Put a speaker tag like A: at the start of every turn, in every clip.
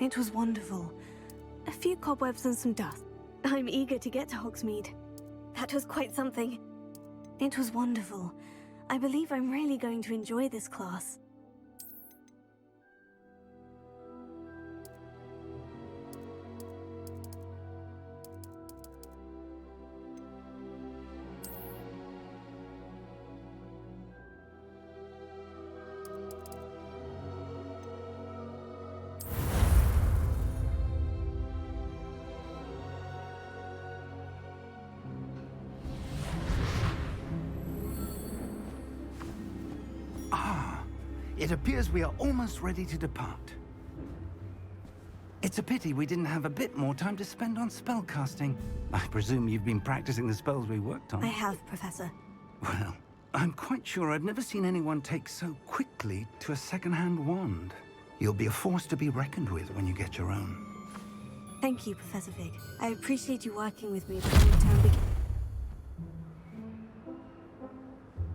A: It was wonderful. A few cobwebs and some dust. I'm eager to get to Hogsmeade. That was quite something. It was wonderful. I believe I'm really going to enjoy this class.
B: It appears we are almost ready to depart. It's a pity we didn't have a bit more time to spend on spellcasting. I presume you've been practicing the spells we worked on.
A: I have, Professor.
B: Well, I'm quite sure I've never seen anyone take so quickly to a second-hand wand. You'll be a force to be reckoned with when you get your own.
A: Thank you, Professor Fig. I appreciate you working with me before the term begins.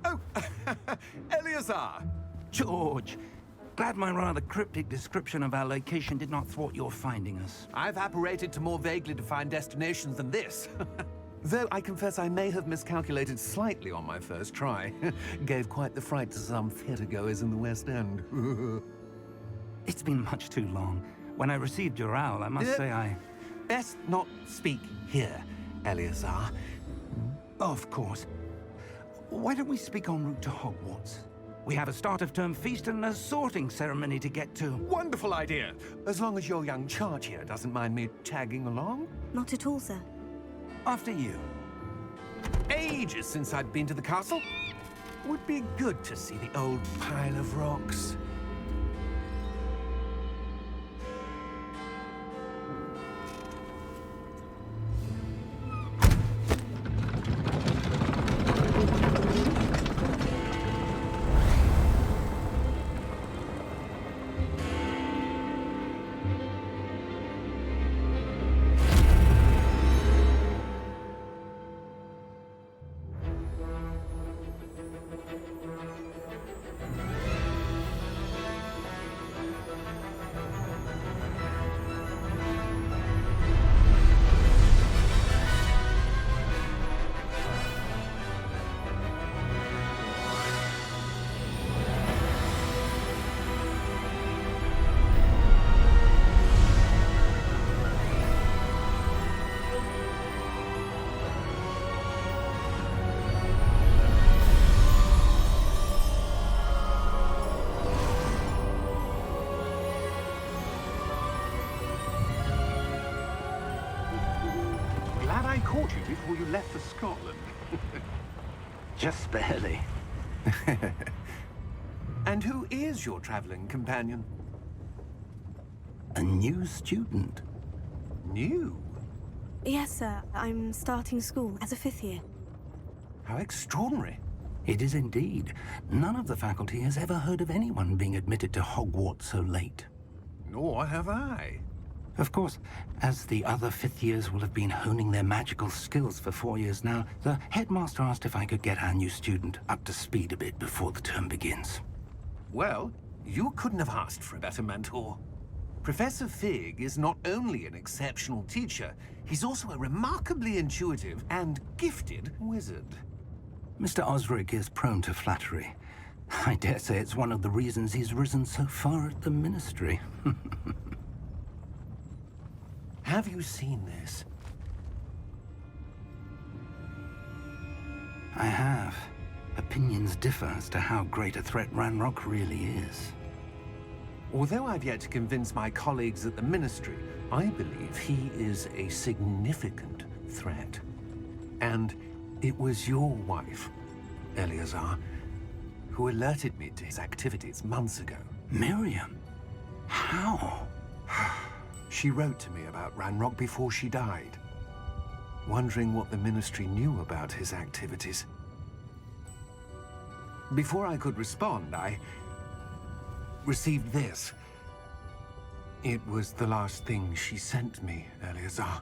C: Oh, Eleazar!
B: George, glad my rather cryptic description of our location did not thwart your finding us.
C: I've apparated to more vaguely defined destinations than this. Though I confess I may have miscalculated slightly on my first try. Gave quite the fright to some theatergoers in the West End.
B: It's been much too long. When I received your owl, I must say I...
C: Best not speak here, Eleazar.
B: Of course. Why don't we speak en route to Hogwarts? We have a start-of-term feast and a sorting ceremony to get to.
C: Wonderful idea! As long as your young charge here doesn't mind me tagging along.
A: Not at all, sir.
B: After you.
C: Ages since I'd been to the castle. Would be good to see the old pile of rocks.
D: I caught you before you left for Scotland.
B: Just barely.
C: And who is your traveling companion?
B: A new student.
C: New?
A: Yes, sir. I'm starting school as a 5th year.
C: How extraordinary.
B: It is indeed. None of the faculty has ever heard of anyone being admitted to Hogwarts so late.
C: Nor have I.
B: Of course, as the other 5th years will have been honing their magical skills for 4 years now, the headmaster asked if I could get our new student up to speed a bit before the term begins.
C: Well, you couldn't have asked for a better mentor. Professor Fig is not only an exceptional teacher, he's also a remarkably intuitive and gifted wizard.
B: Mr. Osric is prone to flattery. I dare say it's one of the reasons he's risen so far at the Ministry.
C: Have you seen this?
B: I have. Opinions differ as to how great a threat Ranrock really is.
C: Although I've yet to convince my colleagues at the Ministry, I believe he is a significant threat. And it was your wife, Eleazar, who alerted me to his activities months ago.
B: Miriam? How?
C: She wrote to me about Ranrock before she died, wondering what the Ministry knew about his activities. Before I could respond, I received this. It was the last thing she sent me, Eleazar.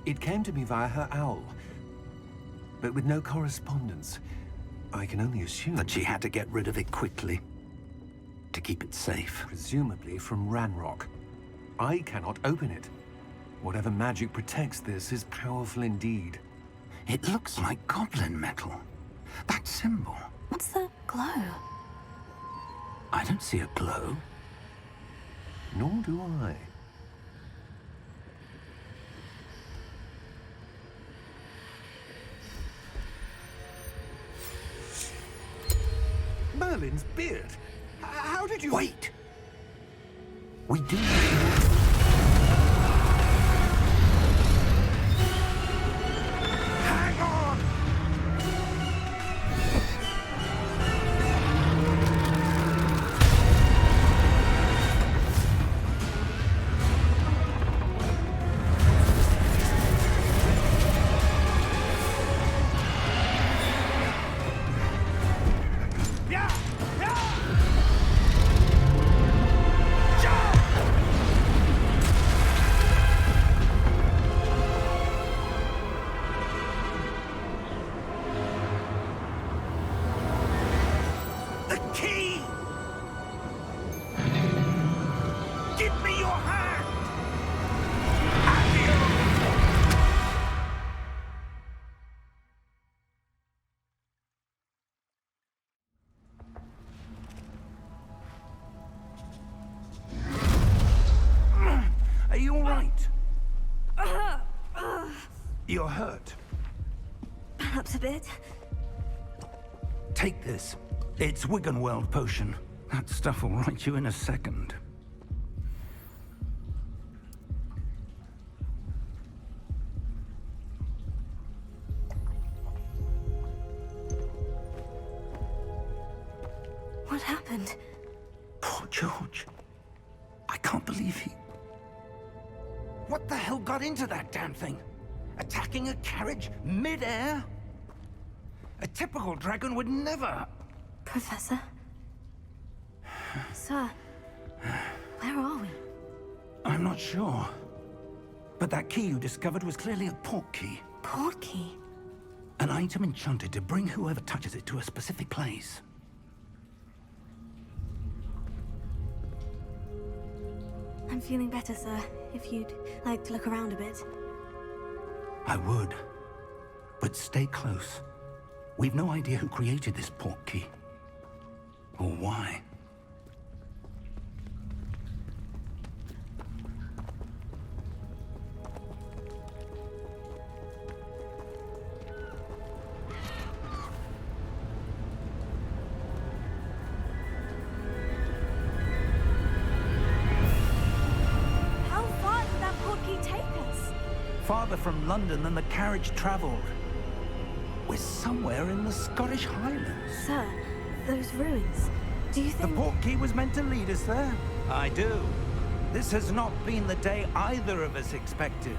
C: It came to me via her owl, but with no correspondence. I can only assume
B: That she had to get rid of it quickly, to keep it safe.
C: presumably from Ranrock. I cannot open it. Whatever magic protects this is powerful indeed.
B: It looks like goblin metal. That symbol.
A: What's the glow?
B: I don't see a glow.
C: Nor do I. Merlin's beard. How did you...
B: Wait! We do...
C: Hang on!
B: Are you all right? You're hurt.
A: Perhaps a bit.
B: Take this. It's Wiggenweld potion. That stuff will right you in a second.
A: What happened?
B: Poor George. I can't believe he... What the hell got into that damn thing? Attacking a carriage mid-air? A typical dragon would never...
A: Professor? Sir, where are we?
B: I'm not sure. But that key you discovered was clearly a port key.
A: Port key?
B: An item enchanted to bring whoever touches it to a specific place.
A: I'm feeling better, sir. If you'd like to look around a bit.
B: I would. But stay close. We've no idea who created this port key. Or why.
A: How far did that port key take us?
B: Farther from London than the carriage traveled. We're somewhere in the Scottish Highlands.
A: Sir, those ruins. Do you
B: The
A: think...
B: port key was meant to lead us there? I do. This has not been the day either of us expected.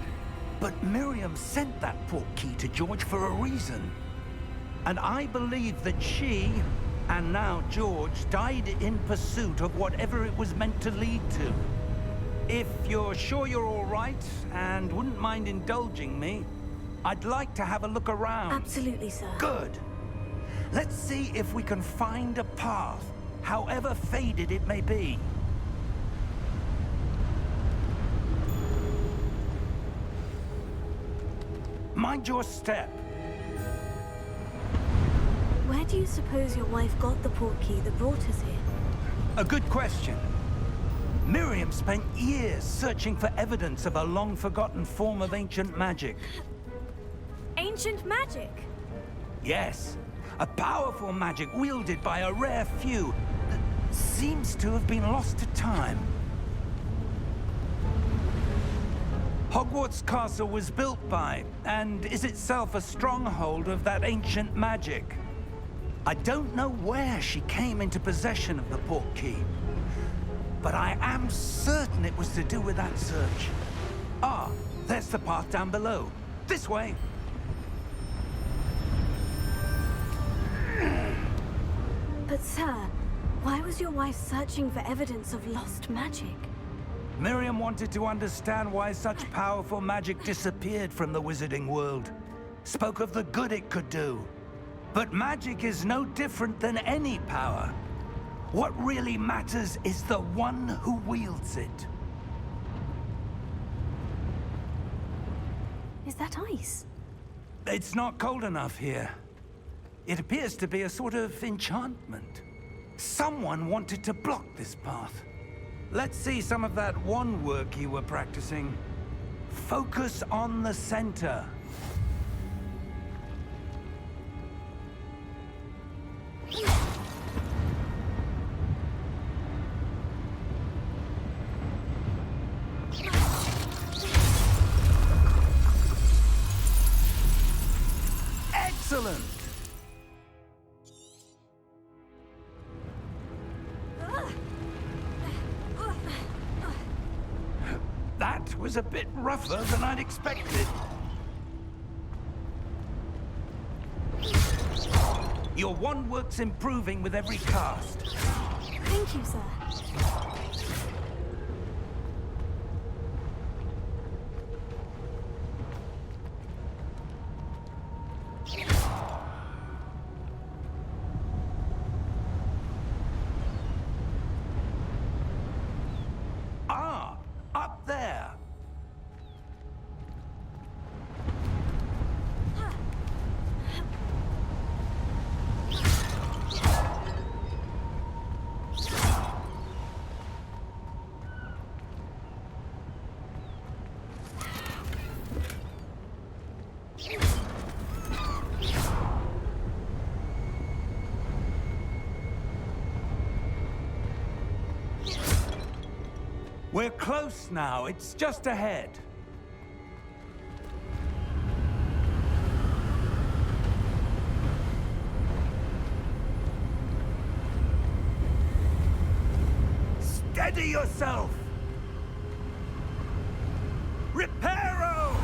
B: But Miriam sent that port key to George for a reason. And I believe that she, and now George, died in pursuit of whatever it was meant to lead to. If you're sure you're all right, and wouldn't mind indulging me, I'd like to have a look around.
A: Absolutely, sir.
B: Good. Let's see if we can find a path, however faded it may be. Mind your step.
A: Where do you suppose your wife got the port key that brought us here?
B: A good question. Miriam spent years searching for evidence of a long-forgotten form of ancient magic.
A: Ancient magic?
B: Yes, a powerful magic wielded by a rare few that seems to have been lost to time. Hogwarts Castle was built by, and is itself a stronghold of that ancient magic. I don't know where she came into possession of the port key, but I am certain it was to do with that search. Ah, there's the path down below. This way.
A: But sir, why was your wife searching for evidence of lost magic?
B: Miriam wanted to understand why such powerful magic disappeared from the wizarding world. Spoke of the good it could do. But magic is no different than any power. What really matters is the one who wields it.
A: Is that ice?
B: It's not cold enough here. It appears to be a sort of enchantment. Someone wanted to block this path. Let's see some of that wand work you were practicing. Focus on the center. Excellent! That was a bit rougher than I'd expected. Your wand work's improving with every cast.
A: Thank you, sir.
B: Ah, up there. We're close now. It's just ahead. Steady yourself! Reparo!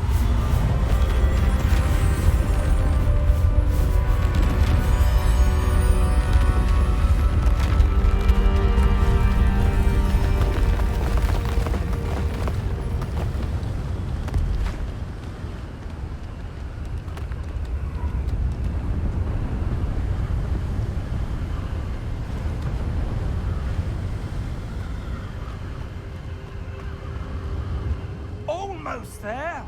B: Almost there.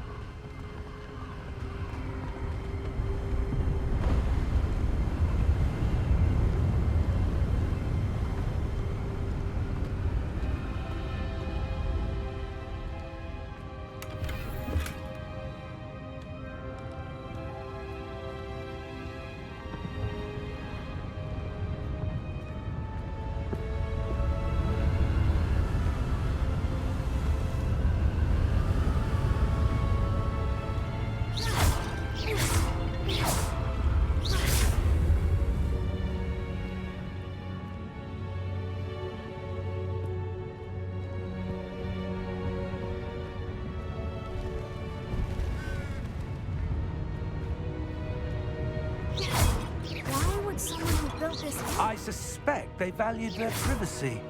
A: Why would someone who built this...
B: I suspect they valued their privacy.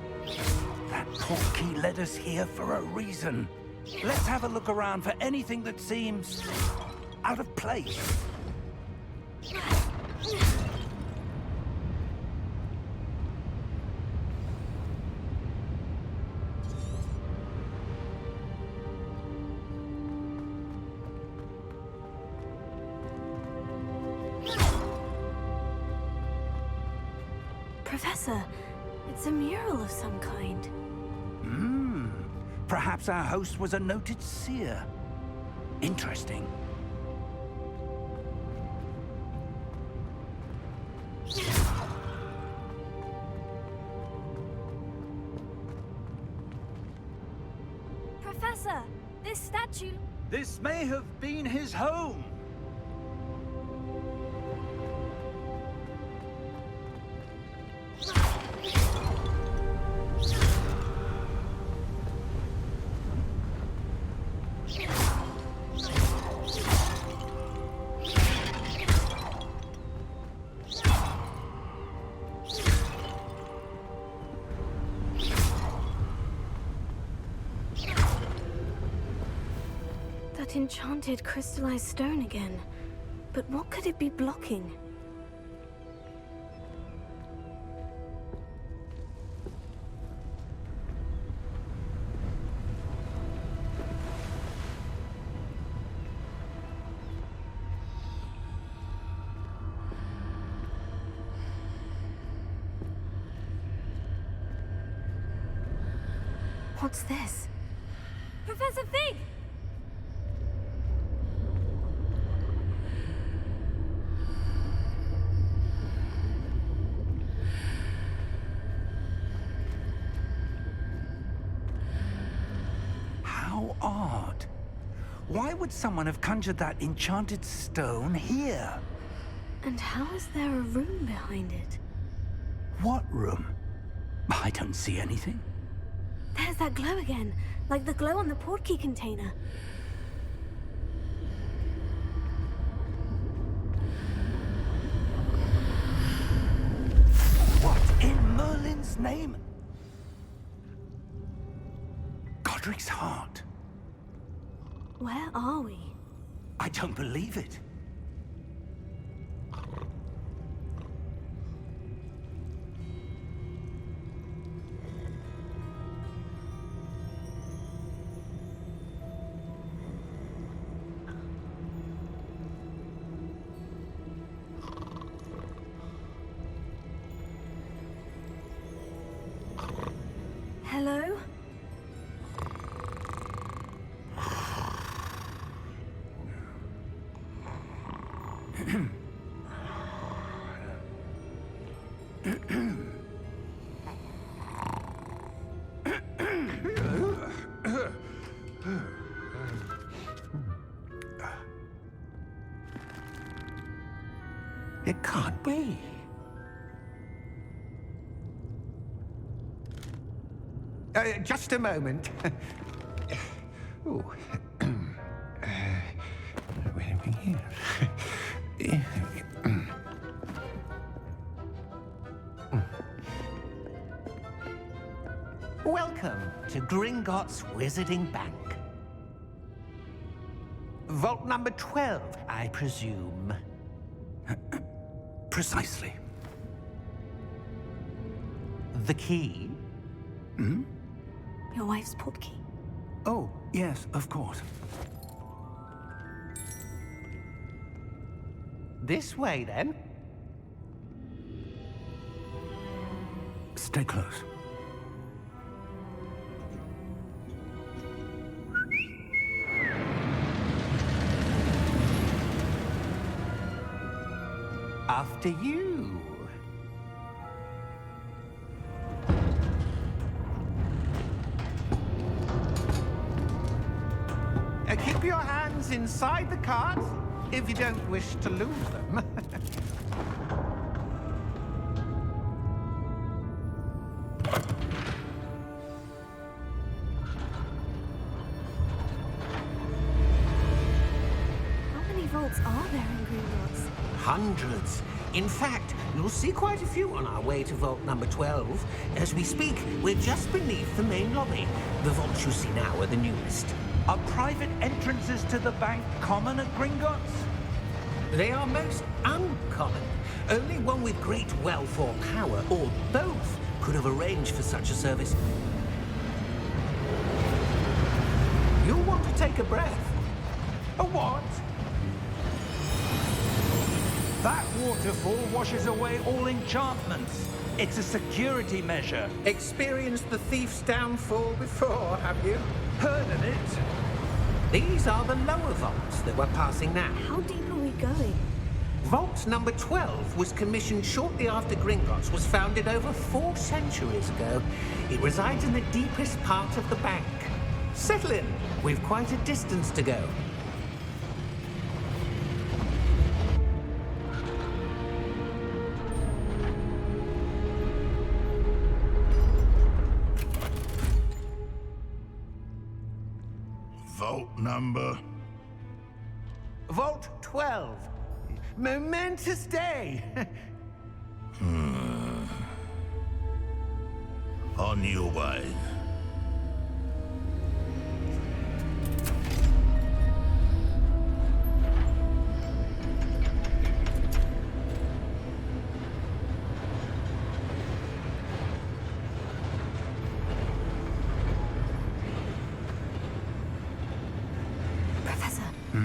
B: That portkey led us here for a reason. Let's have a look around for anything that seems out of place.
A: Professor, it's a mural of some kind.
B: Perhaps our host was a noted seer. Interesting.
A: Professor, this statue...
B: This may have been his home.
A: That enchanted crystallized stone again. But what could it be blocking? What's this?
E: Professor Fig!
B: How odd. Why would someone have conjured that enchanted stone here?
A: And how is there a room behind it?
B: What room? I don't see anything.
A: There's that glow again, like the glow on the portkey container.
B: What in Merlin's name? Godric's heart.
A: Where are we?
B: I don't believe it.
A: Hello?
C: It can't be. Just a moment. Oh. Where are we here? Welcome to Gringotts Wizarding Bank. Vault number 12, I presume.
B: Precisely.
C: The key?
A: Your wife's portkey.
B: Oh, yes, of course.
C: This way, then.
B: Stay close.
C: After you. Keep your hands inside the cart if you don't wish to lose them.
A: How many vaults are there in Gringotts?
F: Hundreds. In fact, you'll see quite a few on our way to vault number 12. As we speak, we're just beneath the main lobby. The vaults you see now are the newest.
B: Are private entrances to the bank common at Gringotts?
F: They are most uncommon. Only one with great wealth or power, or both, could have arranged for such a service. You'll want to take a breath.
B: A what? That waterfall washes away all enchantments. It's a security measure.
F: Experienced the thief's downfall before, have you?
B: Heard of it?
F: These are the lower vaults that we're passing now.
A: How deep are we going?
F: Vault number 12 was commissioned shortly after Gringotts was founded over 4 centuries ago. It resides in the deepest part of the bank. Settle in. We've quite a distance to go.
G: Vault number?
C: Vault 12. Momentous day.
G: On your way.
A: Professor, the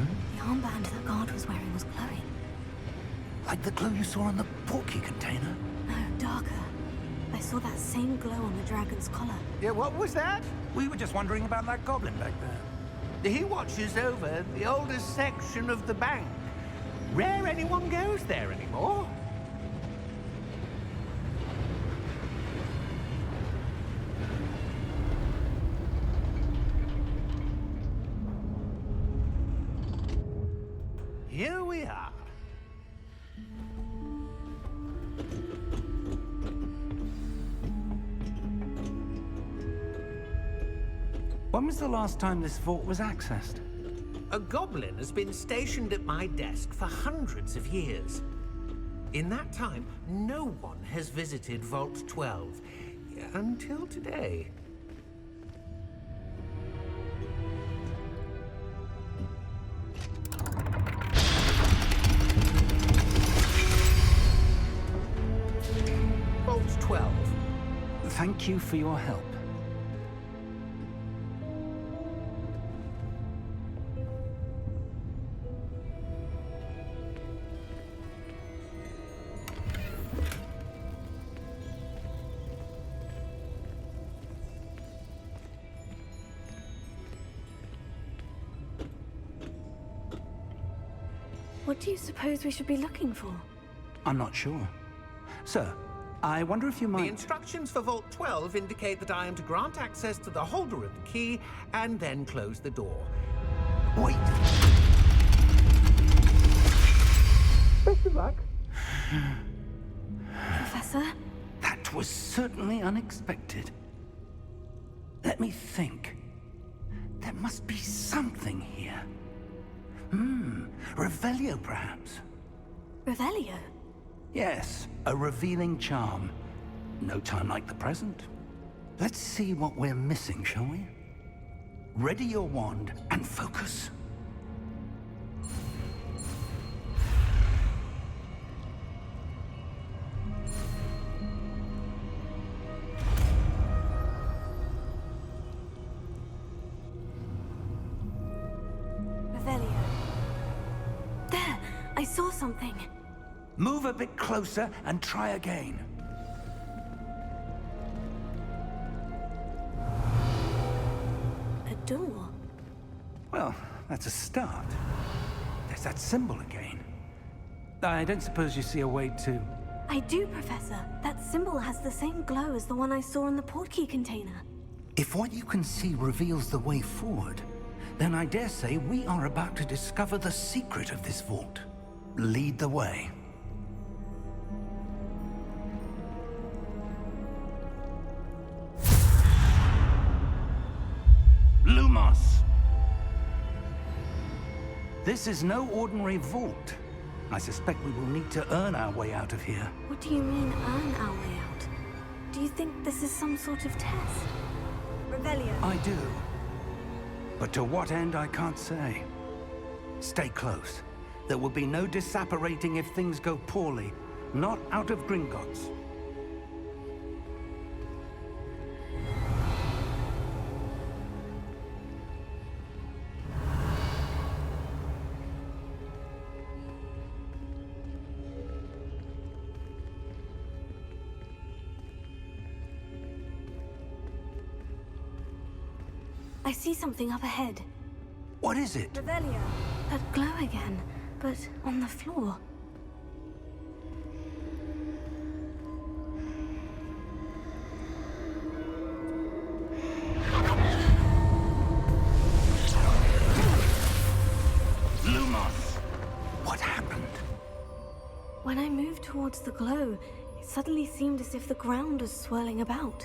A: armband that guard was wearing was glowing.
B: Like the glow you saw on the portkey container?
A: No, darker. I saw that same glow on the dragon's collar.
F: Yeah, what was that?
B: We were just wondering about that goblin back there.
F: He watches over the oldest section of the bank. Rare anyone goes there anymore. Here we are.
B: When was the last time this vault was accessed?
F: A goblin has been stationed at my desk for hundreds of years. In that time, no one has visited Vault 12 until today. Vault 12.
B: Thank you for your help.
A: What do you suppose we should be looking for?
B: I'm not sure. Sir, I wonder if you
F: The
B: might...
F: instructions for Vault 12 indicate that I am to grant access to the holder of the key and then close the door.
B: Wait!
F: Best of luck.
A: Professor?
B: That was certainly unexpected. Let me think. There must be something here. Revelio, perhaps?
A: Revelio?
B: Yes, a revealing charm. No time like the present. Let's see what we're missing, shall we? Ready your wand and focus.
A: Revelio. There! I saw something.
B: Move a bit closer and try again.
A: A door.
B: Well, that's a start. There's that symbol again. I don't suppose you see a way to...
A: I do, Professor. That symbol has the same glow as the one I saw in the portkey container.
B: If what you can see reveals the way forward, then I dare say we are about to discover the secret of this vault. Lead the way. Lumos! This is no ordinary vault. I suspect we will need to earn our way out of here.
A: What do you mean, earn our way out? Do you think this is some sort of test? Revelio.
B: I do. But to what end, I can't say. Stay close. There will be no disapparating if things go poorly. Not out of Gringotts.
A: I see something up ahead.
B: What is it?
A: Revelio. That glow again, but on the floor.
B: Lumos! What happened?
A: When I moved towards the glow, it suddenly seemed as if the ground was swirling about.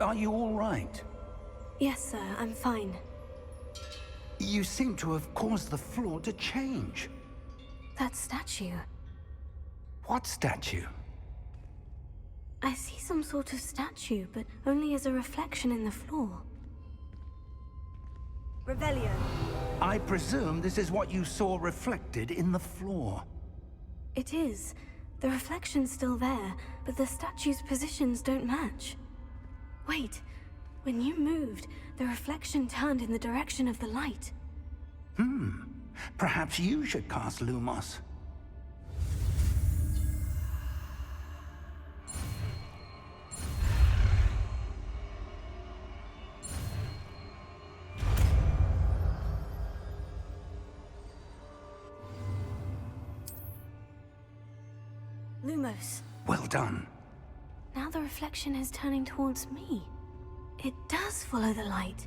B: Are you all right?
A: Yes, sir, I'm fine.
B: You seem to have caused the floor to change.
A: That statue.
B: What statue?
A: I see some sort of statue, but only as a reflection in the floor. Revelio.
B: I presume this is what you saw reflected in the floor.
A: It is. The reflection's still there, but the statue's positions don't match. Wait. When you moved, the reflection turned in the direction of the light.
B: Perhaps you should cast Lumos.
A: Lumos.
B: Well done.
A: Now the reflection is turning towards me. It does follow the light.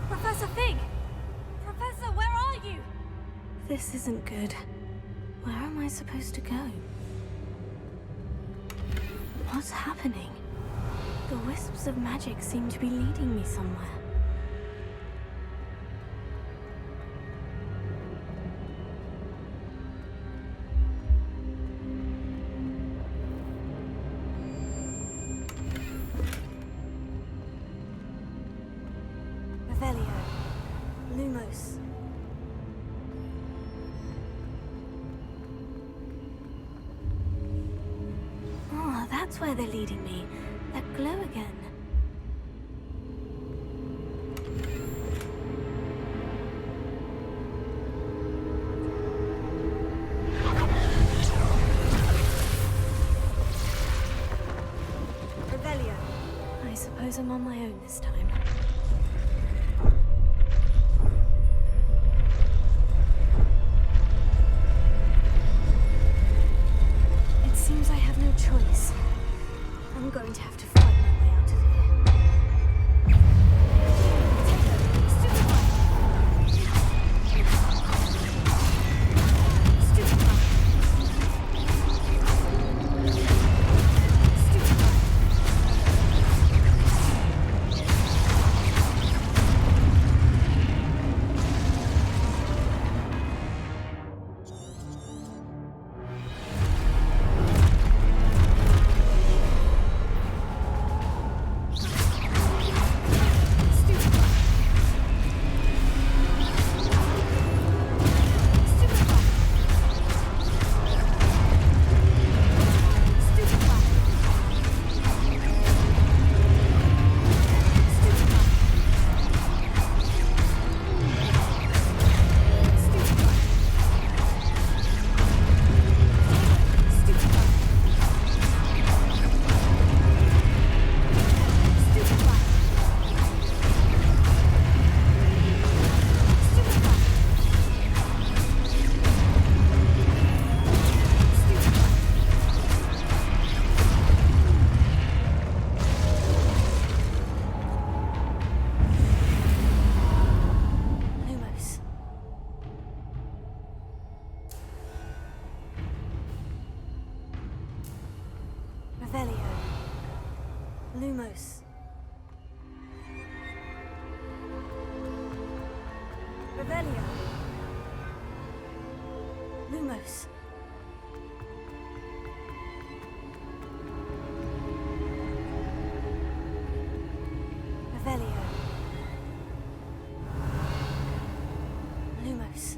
E: Professor Fig! Professor, where are you?
A: This isn't good. Where am I supposed to go? What's happening? The wisps of magic seem to be leading me somewhere. Lumos. Oh, that's where they're leading me. That glow again. Revelio. I suppose I'm on my own this time. Seems I have no choice. I'm going to have to fight my way out of here. Revelio. Lumos. Revelio. Lumos. Revelio. Lumos.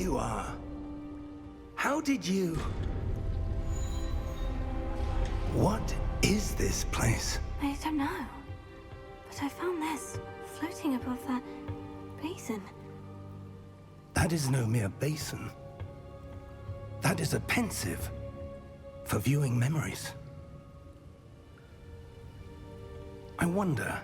B: you are. How did you... What is this place?
A: I don't know. But I found this floating above that basin.
B: That is no mere basin. That is a pensive for viewing memories. I wonder...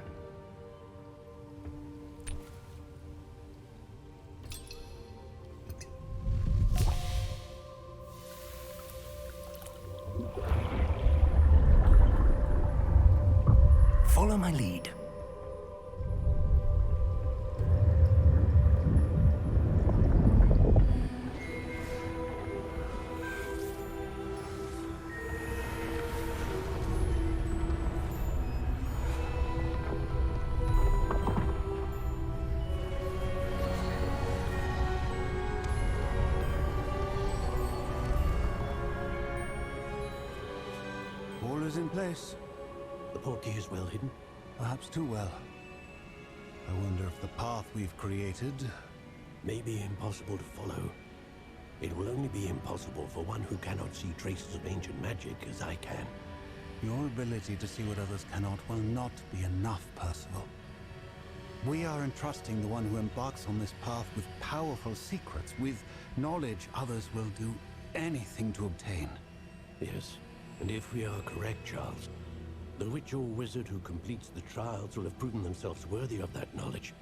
B: Follow my lead.
H: All is in place.
I: The portkey is well hidden.
H: Perhaps too well. I wonder if the path we've created...
I: May be impossible to follow. It will only be impossible for one who cannot see traces of ancient magic as I can.
H: Your ability to see what others cannot will not be enough, Percival. We are entrusting the one who embarks on this path with powerful secrets, with knowledge others will do anything to obtain.
I: Yes, and if we are correct, Charles, the witch or wizard who completes the trials will have proven themselves worthy of that knowledge,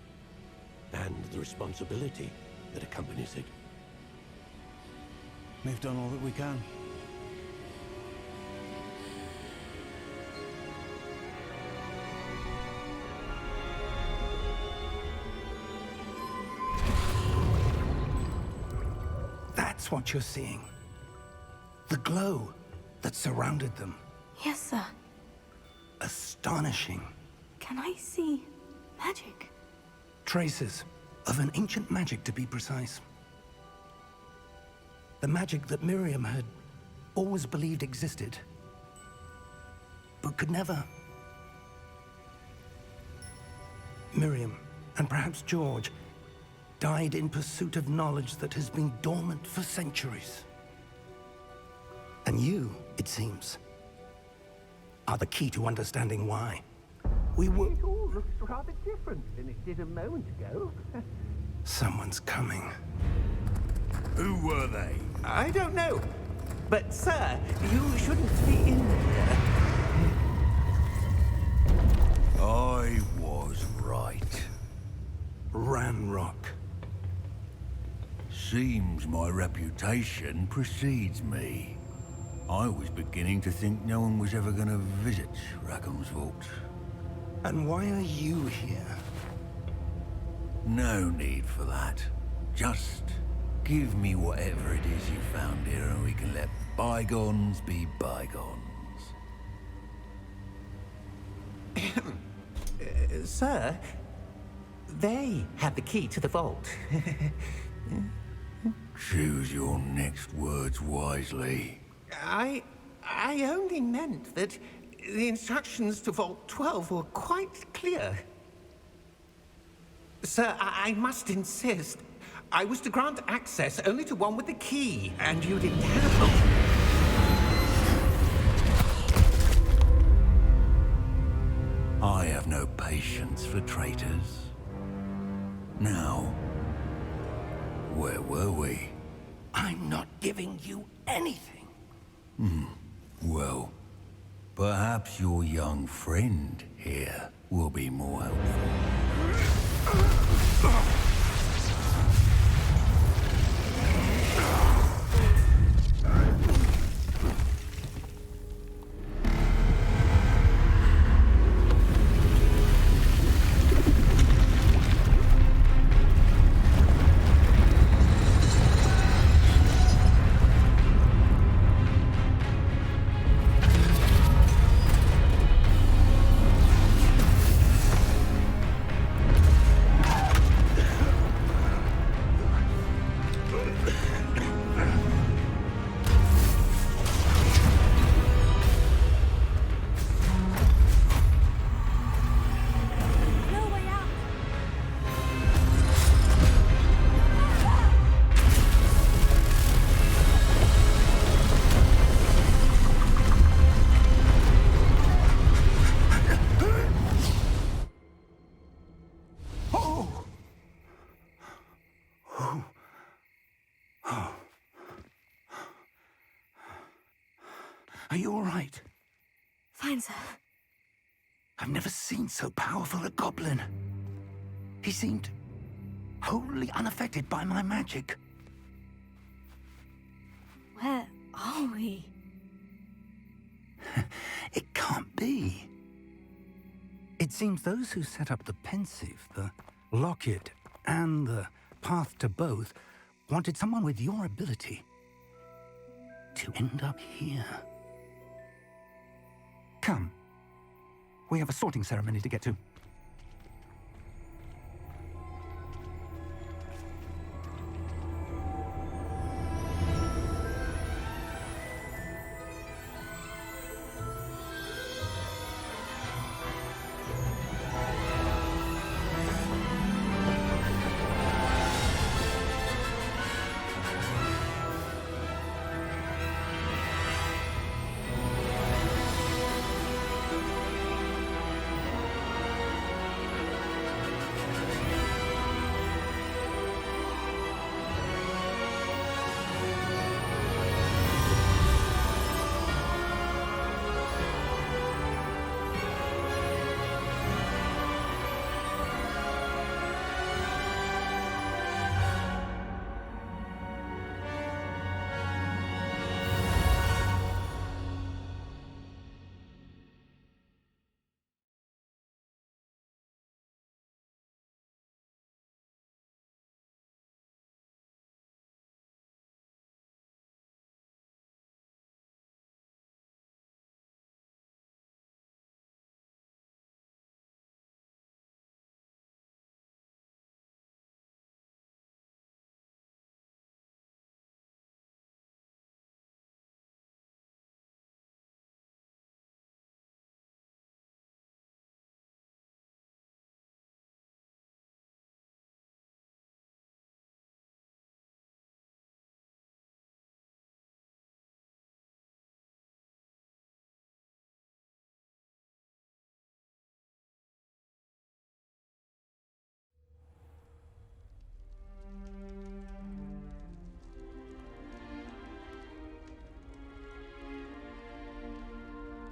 I: and the responsibility that accompanies it.
H: We've done all that we can.
B: That's what you're seeing. The glow that surrounded them.
A: Yes, sir.
B: Astonishing.
A: Can I see magic?
B: Traces of an ancient magic, to be precise. The magic that Miriam had always believed existed, but could never. Miriam, and perhaps George, died in pursuit of knowledge that has been dormant for centuries. And you, it seems, are the key to understanding why. We were...
F: It all looks rather different than it did a moment ago.
B: Someone's coming.
G: Who were they?
F: I don't know. But, sir, you shouldn't be in here.
G: I was right.
B: Ranrock.
G: Seems my reputation precedes me. I was beginning to think no one was ever going to visit Rackham's vault.
B: And why are you here?
G: No need for that. Just give me whatever it is you found here and we can let bygones be bygones.
F: Sir, they have the key to the vault.
G: Choose your next words wisely.
F: I only meant that the instructions to Vault 12 were quite clear. Sir, I must insist. I was to grant access only to one with the key, and you didn't have them.
G: I have no patience for traitors. Now, where were we?
B: I'm not giving you anything.
G: Well, perhaps your young friend here will be more helpful.
B: Are you all right?
A: Fine, sir.
B: I've never seen so powerful a goblin. He seemed wholly unaffected by my magic.
A: Where are we?
B: It can't be. It seems those who set up the pensive, the locket, and the path to both wanted someone with your ability to end up here. Come. We have a sorting ceremony to get to.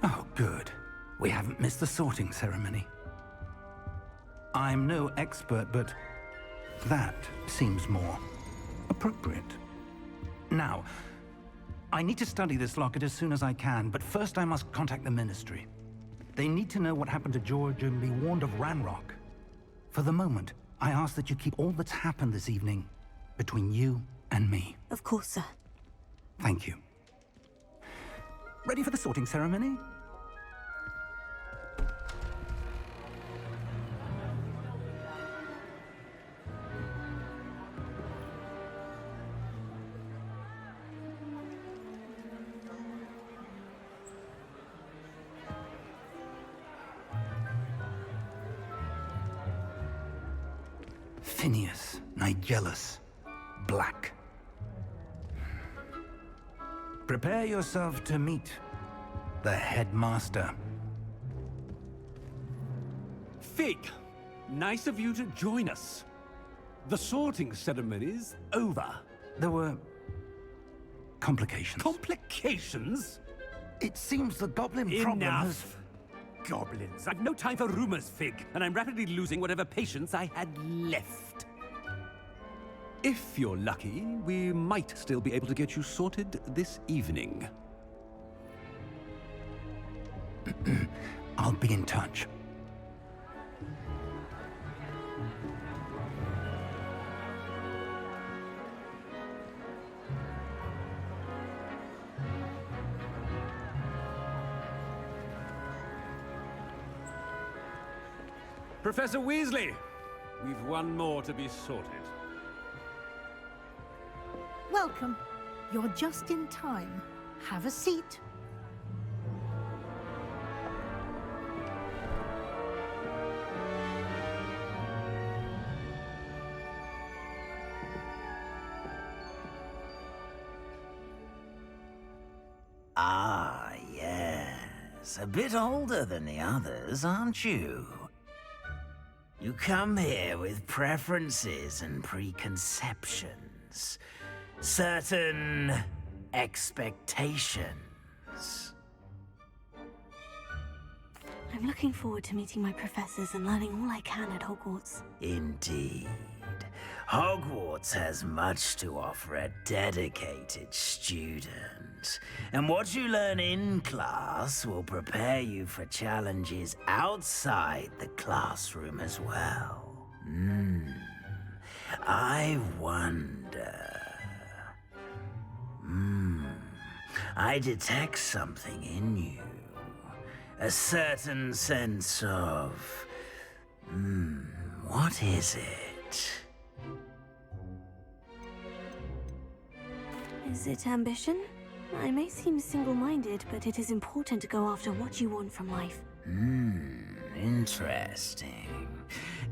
B: Oh, good. We haven't missed the sorting ceremony. I'm no expert, but that seems more appropriate. Now, I need to study this locket as soon as I can, but first I must contact the Ministry. They need to know what happened to George and be warned of Ranrock. For the moment, I ask that you keep all that's happened this evening between you and me.
A: Of course, sir.
B: Thank you. Ready for the sorting ceremony? Phineas, Nigellus, Black. Prepare yourself to meet the headmaster.
J: Fig, nice of you to join us. The sorting ceremony's over.
B: There were complications.
J: Complications?
B: It seems the goblin problem has...
J: Enough! Goblins. I've no time for rumors, Fig, and I'm rapidly losing whatever patience I had left. If you're lucky, we might still be able to get you sorted this evening.
B: I'll be in touch.
J: Professor Weasley, we've one more to be sorted.
K: Welcome. You're just in time. Have a seat.
L: Ah, yes. A bit older than the others, aren't you? You come here with preferences and preconceptions. Certain expectations.
A: I'm looking forward to meeting my professors and learning all I can at Hogwarts.
L: Indeed. Hogwarts has much to offer a dedicated student. And what you learn in class will prepare you for challenges outside the classroom as well. I wonder... I detect something in you. A certain sense of... what is it?
A: Is it ambition? I may seem single-minded, but it is important to go after what you want from life.
L: Interesting.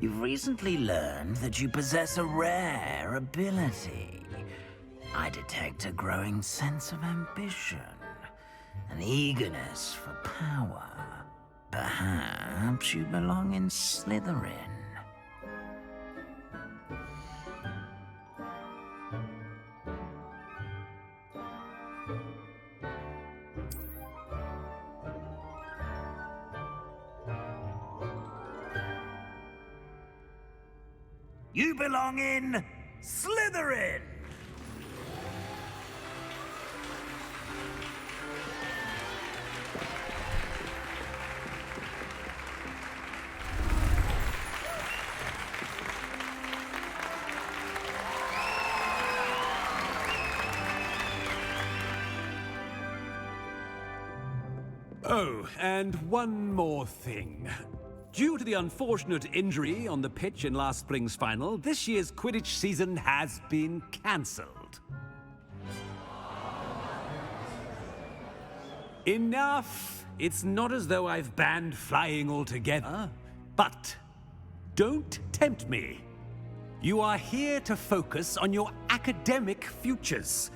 L: You've recently learned that you possess a rare ability. I detect a growing sense of ambition, an eagerness for power. Perhaps you belong in Slytherin. You belong in Slytherin!
J: Oh, and one more thing. Due to the unfortunate injury on the pitch in last spring's final, this year's Quidditch season has been cancelled. Enough! It's not as though I've banned flying altogether, but don't tempt me. You are here to focus on your academic futures.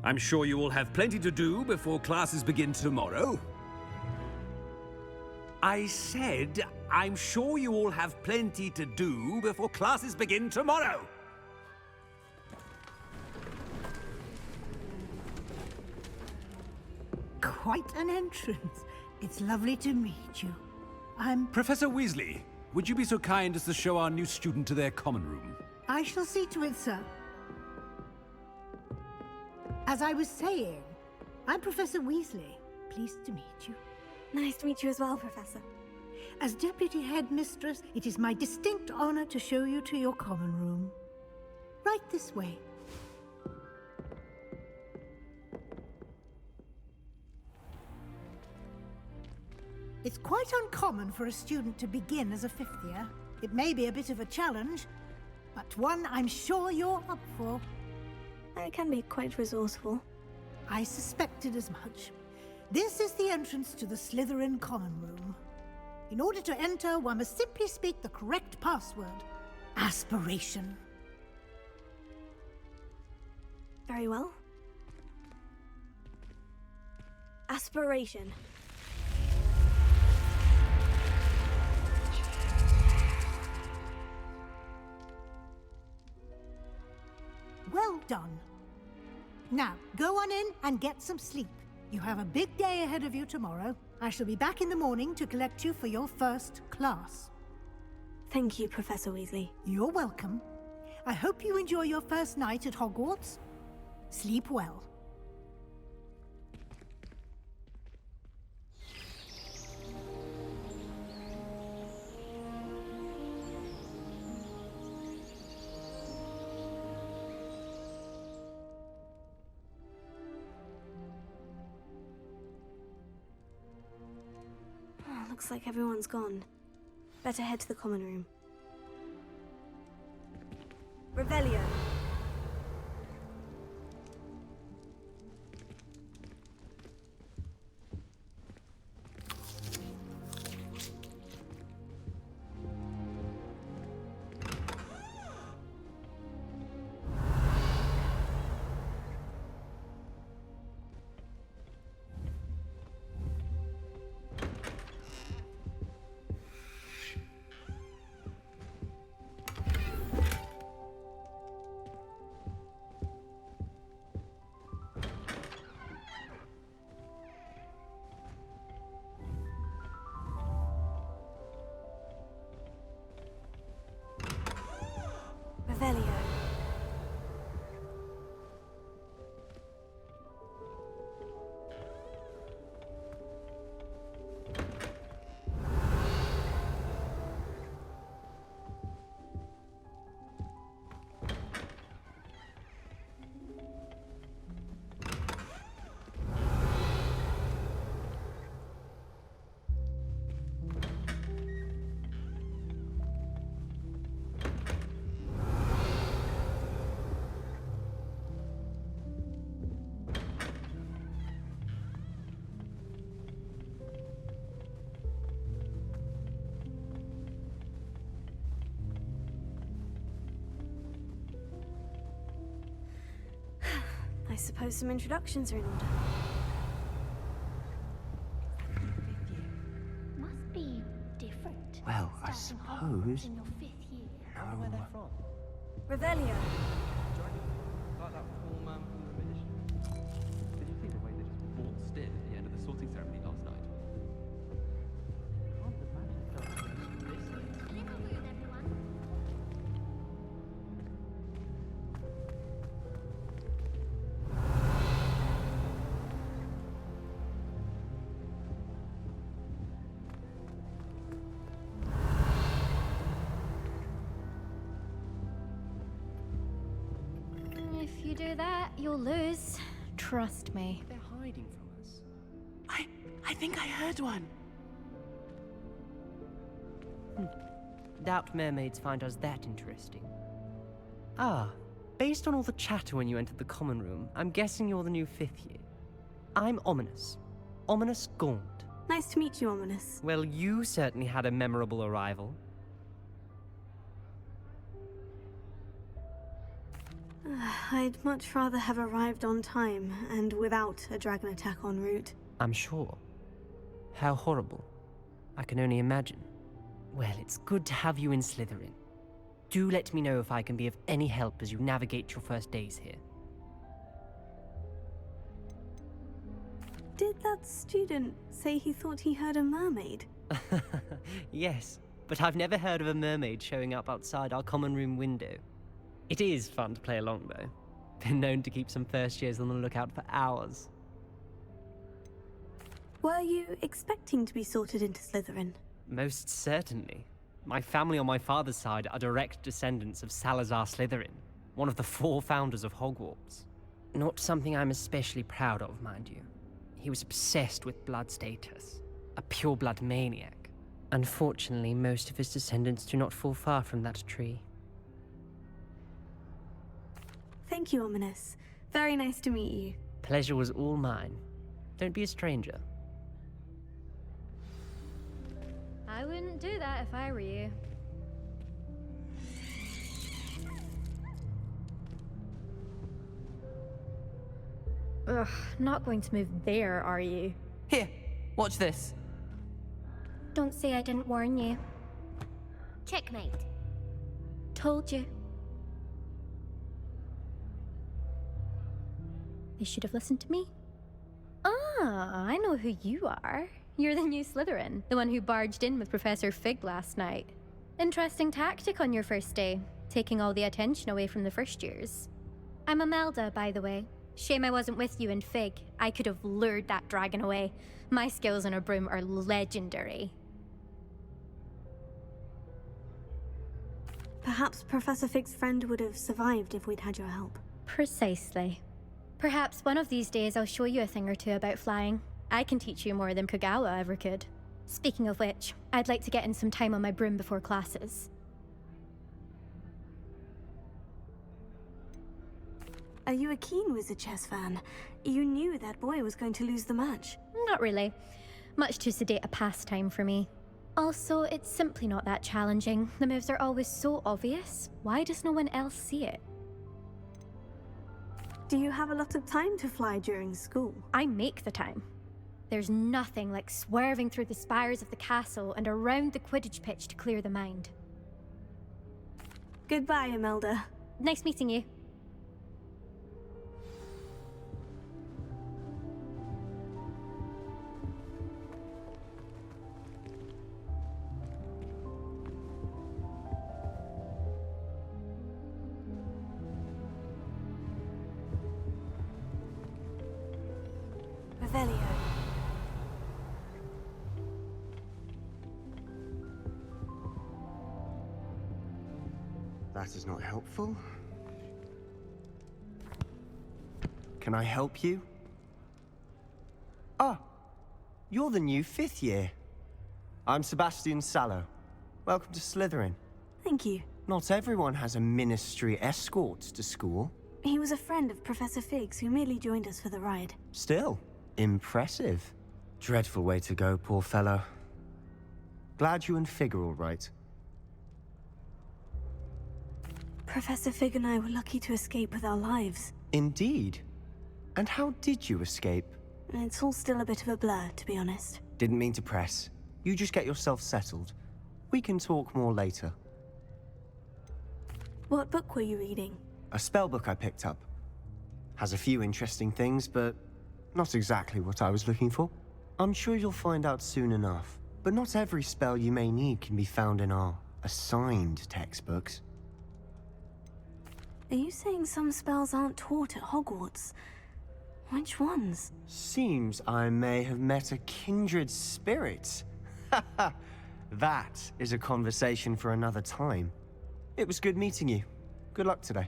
J: I'm sure you will have plenty to do before classes begin tomorrow. I said, I'm sure you all have plenty to do before classes begin tomorrow.
K: Quite an entrance. It's lovely to meet you. I'm...
J: Professor Weasley, would you be so kind as to show our new student to their common room?
K: I shall see to it, sir. As I was saying, I'm Professor Weasley. Pleased to meet you.
A: Nice to meet you as well, Professor.
K: As Deputy Headmistress, it is my distinct honor to show you to your common room. Right this way. It's quite uncommon for a student to begin as a fifth year. It may be a bit of a challenge, but one I'm sure you're up for.
A: I can be quite resourceful.
K: I suspected as much. This is the entrance to the Slytherin common room. In order to enter, one must simply speak the correct password. Aspiration.
A: Very well. Aspiration.
K: Well done. Now, go on in and get some sleep. You have a big day ahead of you tomorrow. I shall be back in the morning to collect you for your first class.
A: Thank you, Professor Weasley.
K: You're welcome. I hope you enjoy your first night at Hogwarts. Sleep well.
A: Looks like everyone's gone. Better head to the common room. Revelio. suppose some introductions are in order.
E: Must be different.
M: Well, I suppose.
E: In your 5th year.
M: No.
I: Where they're from.
A: Revelio.
N: Like that poor man from the mission. Did you see the way they just waltzed in at the end of the sorting ceremony last night? Can't imagine something this late.
E: Hello, everyone. If you do that, you'll lose. Trust me.
N: They're hiding from us.
M: I think I heard one.
O: Doubt mermaids find us that interesting. Ah, based on all the chatter when you entered the common room, I'm guessing you're the new 5th year. I'm Ominous. Ominous Gaunt.
A: Nice to meet you, Ominous.
O: Well, you certainly had a memorable arrival.
A: I'd much rather have arrived on time and without a dragon attack en route.
O: I'm sure. How horrible. I can only imagine. Well, it's good to have you in Slytherin. Do let me know if I can be of any help as you navigate your first days here.
A: Did that student say he thought he heard a mermaid?
O: Yes, but I've never heard of a mermaid showing up outside our common room window. It is fun to play along, though. Been known to keep some first years on the lookout for hours.
A: Were you expecting to be sorted into Slytherin?
O: Most certainly. My family on my father's side are direct descendants of Salazar Slytherin, one of the 4 founders of Hogwarts. Not something I'm especially proud of, mind you. He was obsessed with blood status, a pure-blood maniac. Unfortunately, most of his descendants do not fall far from that tree.
A: Thank you, Ominous. Very nice to meet you.
O: Pleasure was all mine. Don't be a stranger.
E: I wouldn't do that if I were you. Ugh, not going to move there, are you?
M: Here, watch this.
E: Don't say I didn't warn you. Checkmate. Told you. They should have listened to me. Ah, I know who you are. You're the new Slytherin, the one who barged in with Professor Fig last night. Interesting tactic on your first day, taking all the attention away from the first years. I'm Imelda, by the way. Shame I wasn't with you in Fig. I could have lured that dragon away. My skills on a broom are legendary.
A: Perhaps Professor Fig's friend would have survived if we'd had your help.
E: Precisely. Perhaps one of these days I'll show you a thing or two about flying. I can teach you more than Kagawa ever could. Speaking of which, I'd like to get in some time on my broom before classes.
A: Are you a keen Wizard Chess fan? You knew that boy was going to lose the match.
E: Not really. Much too sedate a pastime for me. Also, it's simply not that challenging. The moves are always so obvious. Why does no one else see it?
A: Do you have a lot of time to fly during school?
E: I make the time. There's nothing like swerving through the spires of the castle and around the Quidditch pitch to clear the mind.
A: Goodbye, Imelda.
E: Nice meeting you.
A: Revelio.
M: That is not helpful. Can I help you? Ah, you're the new 5th year. I'm Sebastian Sallow. Welcome to Slytherin.
A: Thank you.
M: Not everyone has a ministry escort to school.
A: He was a friend of Professor Fig's who merely joined us for the ride.
M: Still, impressive. Dreadful way to go, poor fellow. Glad you and Fig are all right.
A: Professor Fig and I were lucky to escape with our lives.
M: Indeed. And how did you escape?
A: It's all still a bit of a blur, to be honest.
M: Didn't mean to press. You just get yourself settled. We can talk more later.
A: What book were you reading?
M: A spell book I picked up. Has a few interesting things, but not exactly what I was looking for. I'm sure you'll find out soon enough. But not every spell you may need can be found in our assigned textbooks.
A: Are you saying some spells aren't taught at Hogwarts? Which ones?
M: Seems I may have met a kindred spirit. That is a conversation for another time. It was good meeting you. Good luck today.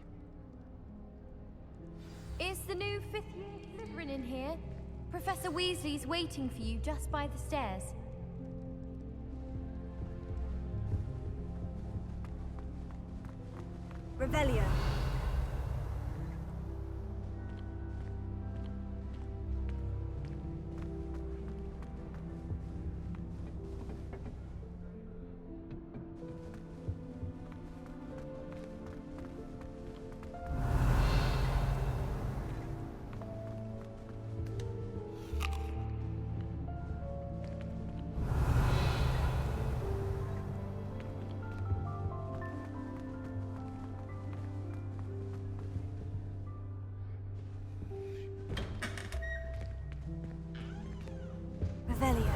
P: Is the new 5th year Slytherin in here? Professor Weasley's waiting for you just by the stairs.
A: Revelio. Revelio.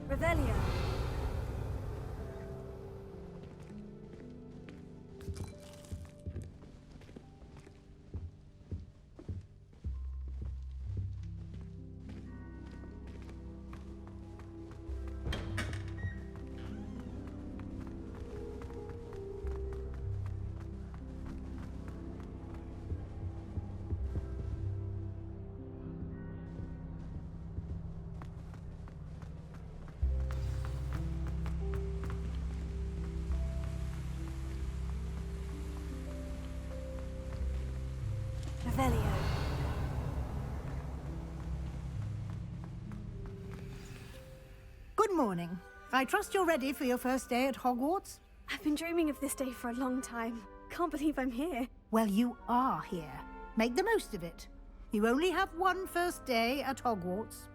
A: Revelio. Revelio.
K: Good morning. I trust you're ready for your first day at Hogwarts?
A: I've been dreaming of this day for a long time. Can't believe I'm here.
K: Well, you are here. Make the most of it. You only have one first day at Hogwarts.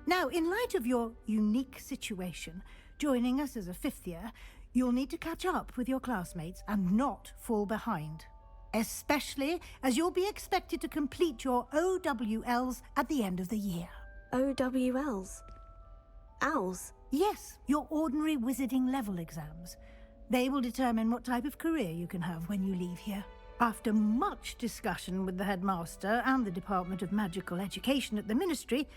K: Now, in light of your unique situation, joining us as a 5th year, you'll need to catch up with your classmates and not fall behind. Especially as you'll be expected to complete your OWLs at the end of the year.
A: OWLs? Owls?
K: Yes, your ordinary wizarding level exams. They will determine what type of career you can have when you leave here. After much discussion with the headmaster and the Department of Magical Education at the Ministry,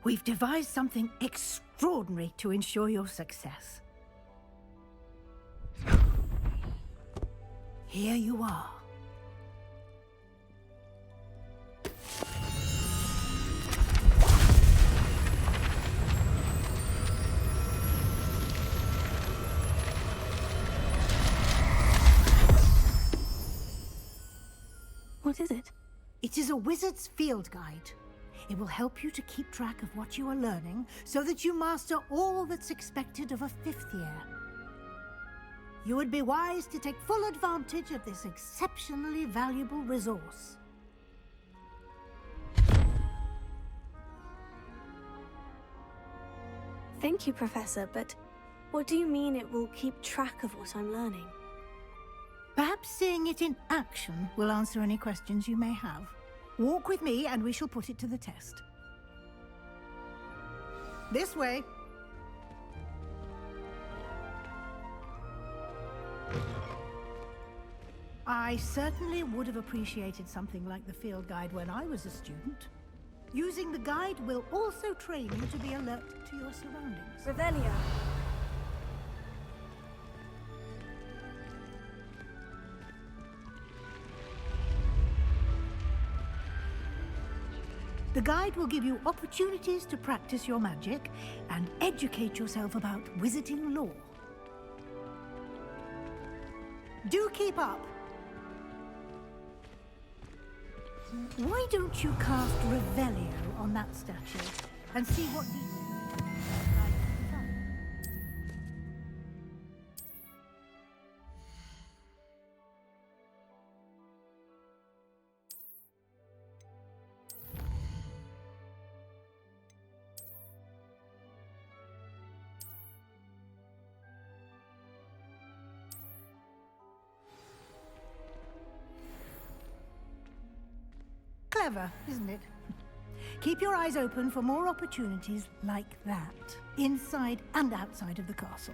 K: we've devised something extraordinary to ensure your success. Here you are.
A: What is it?
K: It is a wizard's field guide. It will help you to keep track of what you are learning so that you master all that's expected of a 5th year. You would be wise to take full advantage of this exceptionally valuable resource.
A: Thank you, Professor, but what do you mean it will keep track of what I'm learning?
K: Perhaps seeing it in action will answer any questions you may have. Walk with me and we shall put it to the test. This way. I certainly would have appreciated something like the field guide when I was a student. Using the guide will also train you to be alert to your surroundings.
A: Revelio.
K: The guide will give you opportunities to practice your magic and educate yourself about wizarding lore. Do keep up. Why don't you cast Revelio on that statue and see what Clever, isn't it? Keep your eyes open for more opportunities like that, inside and outside of the castle.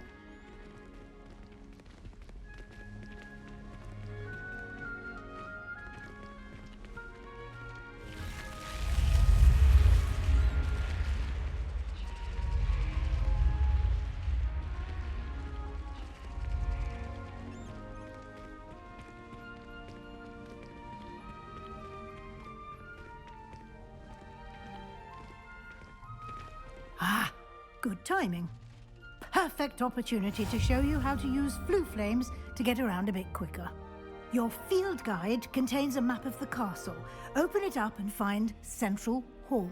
K: Ah, good timing. Perfect opportunity to show you how to use flue flames to get around a bit quicker. Your field guide contains a map of the castle. Open it up and find Central Hall.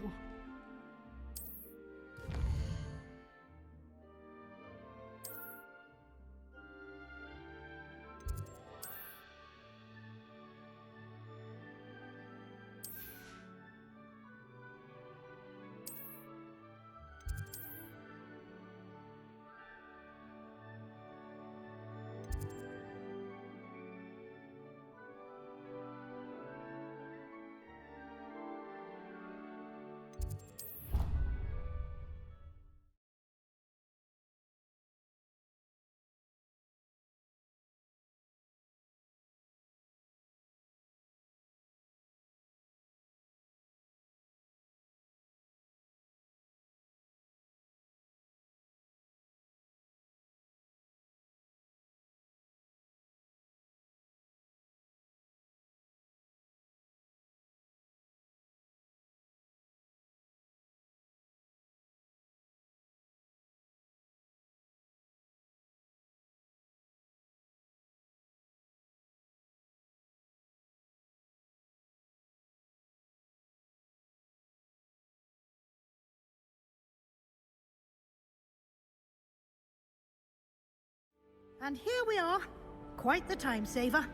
K: And here we are. Quite the time saver.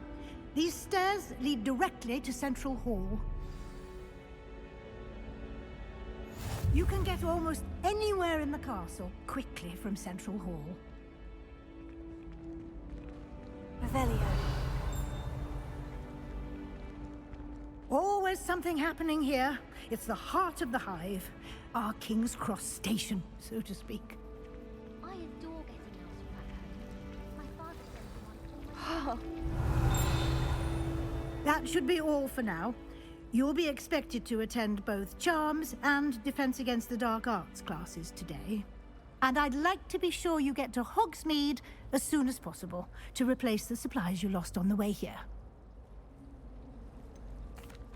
K: These stairs lead directly to Central Hall. You can get almost anywhere in the castle quickly from Central Hall.
A: Revelio.
K: Always something happening here. It's the heart of the hive. Our King's Cross station, so to speak.
P: I adore getting out back home. My father
K: That should be all for now. You'll be expected to attend both Charms and Defense Against the Dark Arts classes today. And I'd like to be sure you get to Hogsmeade as soon as possible to replace the supplies you lost on the way here.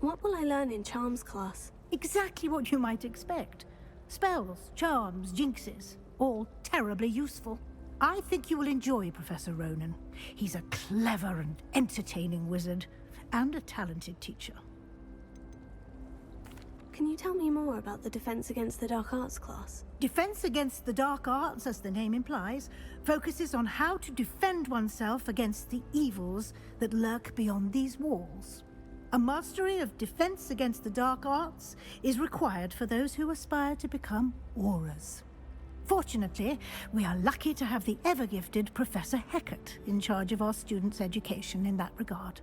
A: What will I learn in Charms class?
K: Exactly what you might expect. Spells, charms, jinxes, all terribly useful. I think you will enjoy Professor Ronan. He's a clever and entertaining wizard, and a talented teacher.
A: Can you tell me more about the Defense Against the Dark Arts class?
K: Defense Against the Dark Arts, as the name implies, focuses on how to defend oneself against the evils that lurk beyond these walls. A mastery of Defense Against the Dark Arts is required for those who aspire to become auras. Fortunately, we are lucky to have the ever-gifted Professor Hecat in charge of our students' education in that regard.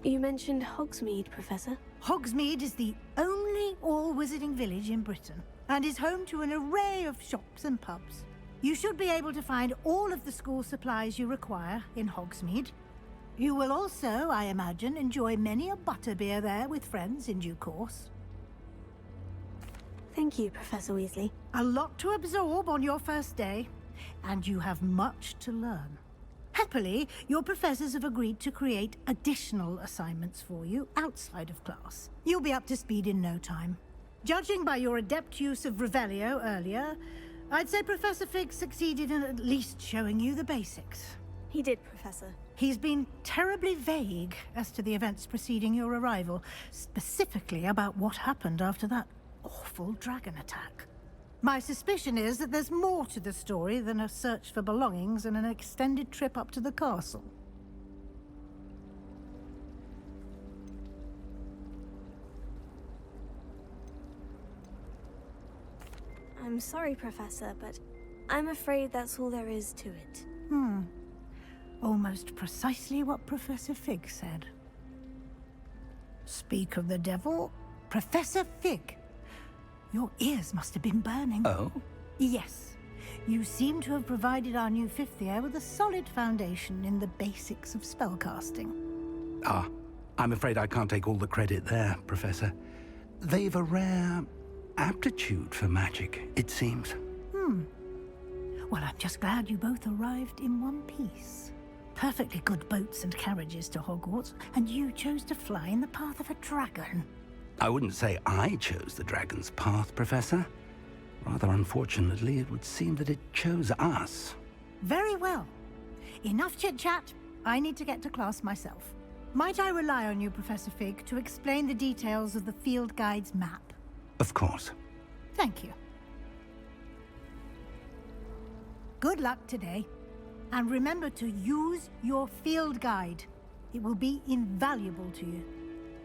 A: You mentioned Hogsmeade, Professor.
K: Hogsmeade is the only all-wizarding village in Britain, and is home to an array of shops and pubs. You should be able to find all of the school supplies you require in Hogsmeade. You will also, I imagine, enjoy many a butterbeer there with friends in due course.
A: Thank you, Professor Weasley.
K: A lot to absorb on your first day, and you have much to learn. Happily, your professors have agreed to create additional assignments for you outside of class. You'll be up to speed in no time. Judging by your adept use of Revelio earlier, I'd say Professor Fig succeeded in at least showing you the basics.
A: He did, Professor.
K: He's been terribly vague as to the events preceding your arrival, specifically about what happened after that awful dragon attack. My suspicion is that there's more to the story than a search for belongings and an extended trip up to the castle.
A: I'm sorry, Professor, but I'm afraid that's all there is to it.
K: Almost precisely what Professor Fig said. Speak of the devil, Professor Fig. Your ears must have been burning.
B: Oh?
K: Yes. You seem to have provided our new fifth year with a solid foundation in the basics of spellcasting.
B: Ah, I'm afraid I can't take all the credit there, Professor. They've a rare aptitude for magic, it seems.
K: Well, I'm just glad you both arrived in one piece. Perfectly good boats and carriages to Hogwarts, and you chose to fly in the path of a dragon.
B: I wouldn't say I chose the dragon's path, Professor. Rather unfortunately, it would seem that it chose us.
K: Very well. Enough chit-chat. I need to get to class myself. Might I rely on you, Professor Fig, to explain the details of the field guide's map?
B: Of course.
K: Thank you. Good luck today. And remember to use your field guide. It will be invaluable to you.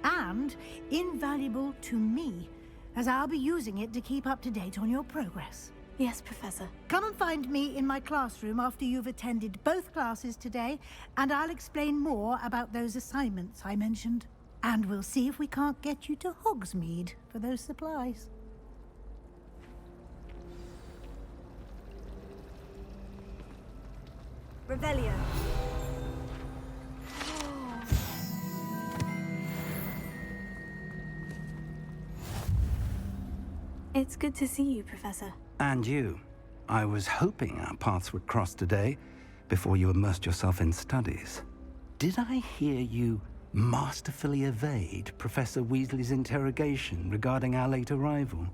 K: And invaluable to me, as I'll be using it to keep up to date on your progress.
A: Yes, Professor.
K: Come and find me in my classroom after you've attended both classes today, and I'll explain more about those assignments I mentioned. And we'll see if we can't get you to Hogsmeade for those supplies.
A: Revelio. It's good to see you, Professor.
B: And you. I was hoping our paths would cross today, before you immersed yourself in studies. Did I hear you masterfully evade Professor Weasley's interrogation regarding our late arrival?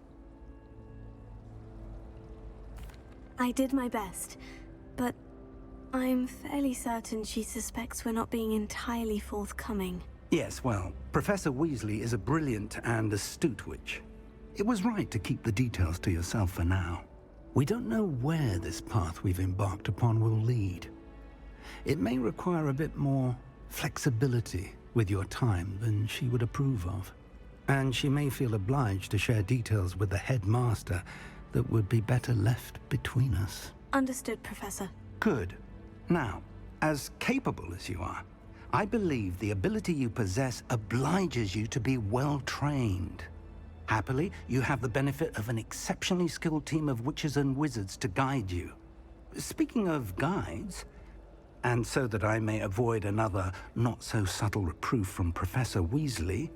A: I did my best, but I'm fairly certain she suspects we're not being entirely forthcoming.
B: Yes, well, Professor Weasley is a brilliant and astute witch. It was right to keep the details to yourself for now. We don't know where this path we've embarked upon will lead. It may require a bit more flexibility with your time than she would approve of. And she may feel obliged to share details with the headmaster that would be better left between us.
A: Understood, Professor.
B: Good. Now, as capable as you are, I believe the ability you possess obliges you to be well trained. Happily, you have the benefit of an exceptionally skilled team of witches and wizards to guide you. Speaking of guides, and so that I may avoid another not-so-subtle reproof from Professor Weasley,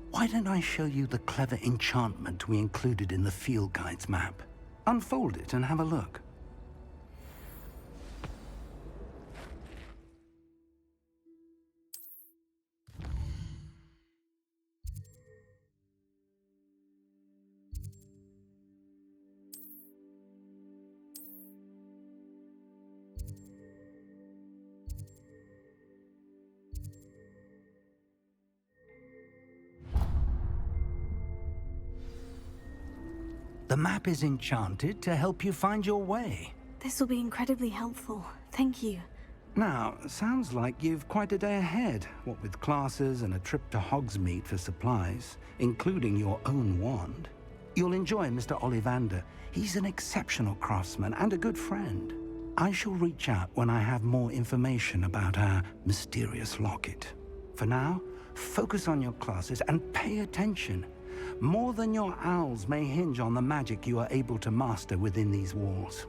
B: why don't I show you the clever enchantment we included in the field guide's map? Unfold it and have a look. The map is enchanted to help you find your way.
A: This will be incredibly helpful. Thank you.
B: Now, sounds like you've quite a day ahead, what with classes and a trip to Hogsmeade for supplies, including your own wand. You'll enjoy Mr. Ollivander. He's an exceptional craftsman and a good friend. I shall reach out when I have more information about our mysterious locket. For now, focus on your classes and pay attention. More than your owls may hinge on the magic you are able to master within these walls.